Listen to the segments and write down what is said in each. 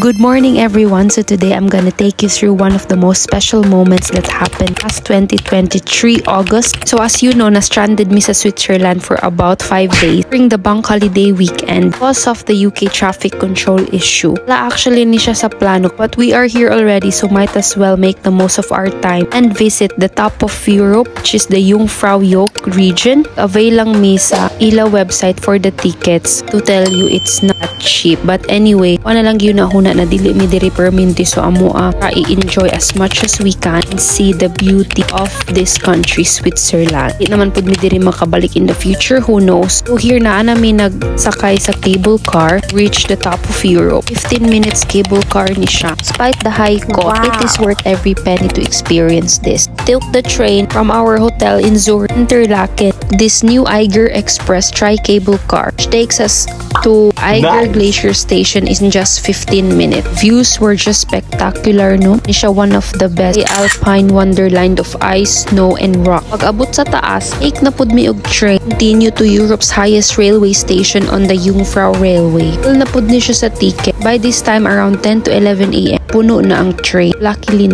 Good morning everyone. So today I'm gonna take you through one of the most special moments that happened last 2023 August. So as you know, na-stranded me sa Switzerland for about 5 days during the bank holiday weekend because of the UK traffic control issue. Wala actually ni siya sa plano, but we are here already, so might as well make the most of our time and visit the top of Europe, which is the Jungfraujoch region. Avail lang mi sa ila website for the tickets to tell you it's not cheap. But anyway, wala lang yun na dili mi diri perminti, so amo i-enjoy as much as we can and see the beauty of this country, Switzerland. Di naman pud mi diri makabalik in the future, who knows. So here na mi nagsakay sa cable car, reach the top of Europe. 15 minutes cable car ni siya. Despite the high cost, it is worth every penny to experience this. Took the train from our hotel in Zurich, Interlaken. This new Eiger Express tri-cable car, which takes us to Eiger Glacier Station in just 15 minutes. Views were just spectacular, no? Ni siya one of the best alpine wonderland of ice, snow, and rock. Pag abot sa taas, take na pud mi og train, continue to Europe's highest railway station on the Jungfrau Railway. Full na pud ni siya sa ticket. By this time, around 10 to 11 a.m., puno na ang train. Luckily,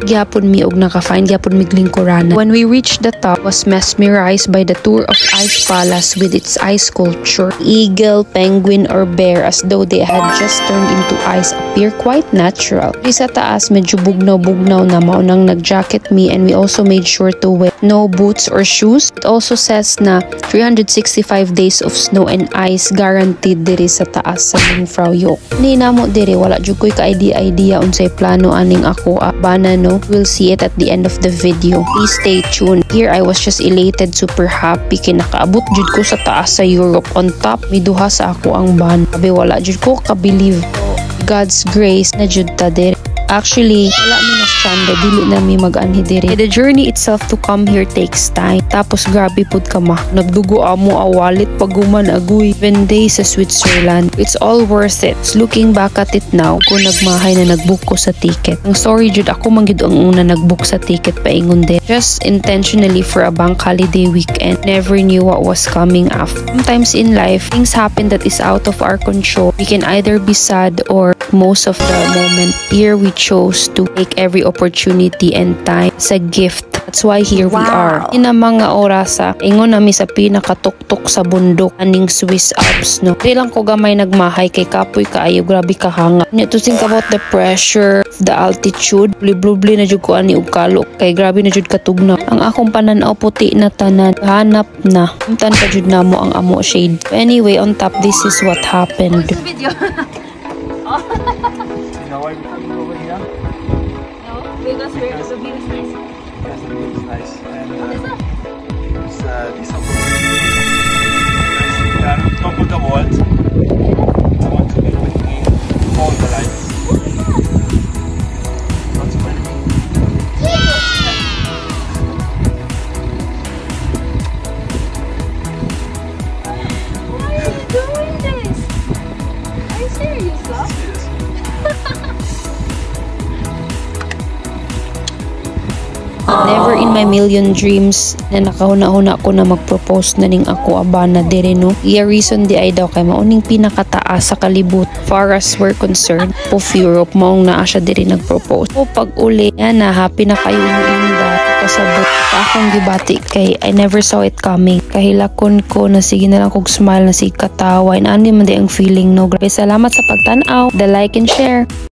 gyapon mi og naka-find gyapon mi glingkurana. When we reached the top, was mesmerized by the tour of Ice Palace with its ice sculpture. Eagle, penguin, or bear, as though they had just turned into ice, appear quite natural. Sa taas, medyo bugnaw na, maunang nag-jacket me, and we also made sure to wear no boots or shoes. It also says na 365 days of snow and ice guaranteed diri sa taas sa Jungfraujoch. Ni namo diri, wala jud koy ka-idea unsay plano aning ako bana, no? We'll see it at the end of the video. Please stay tuned. Here I was just elated, super happy kay nakaabot jud ko sa taas sa Europe. On top, miduha sa ako ang ban. Sabi wala jud ko ka-believe. God's grace na jud ta diri. Actually, wala mi na stranded, dili na mi mag-anhi diri. The journey itself to come here takes time. Tapos grabe pud ka ma. Nagdugo amo wallet pag guman agoy. 7 days sa Switzerland. It's all worth it. Looking back at it now, kung nagmahay na nagbook ko sa ticket. Ang sorry jud, ako man gyud ang una nagbook sa ticket paingon din. Just intentionally for a bank holiday weekend. Never knew what was coming after. Sometimes in life, things happen that is out of our control. We can either be sad or most of the moment. Here we chose to take every opportunity and time as a gift. That's why here we are. In ang mga orasa, ingon nami sa pinakatuktok sa bundok aning Swiss Alps, no? Di lang ko gamay nagmahay kay kapoy kaayo, grabe kahanga. To think about the pressure, the altitude, blubli na jud ko ani og kalok kay grabe na jud katugnaw. Ang akong pananaw puti na tanan, hanap na. Umtan pa jud namo ang amo shade. Anyway, on top, this is what happened. You know why we're coming over here? No, because the view is nice. Yes, the view is nice. And What is that? it's this opportunity. We are on top of the world. I want to be between all the lights. What's funny? Why are you doing this? Are you serious, love? Never in my million dreams na nakahuna-huna ko na mag-propose na ning ako abana diri, no? Iya reason di ay daw kay mauning pinakataas sa kalibot far as we're concerned of Europe, maong naa siya diri nag-propose. So pag uli na happy na kayo inda kasabot pa akong gibati kay I never saw it coming. Kahilakon ko na sige na lang kog smile na sige katawa, and ano man di ang feeling, no? Grabe, salamat sa pagtanaw, the like and share.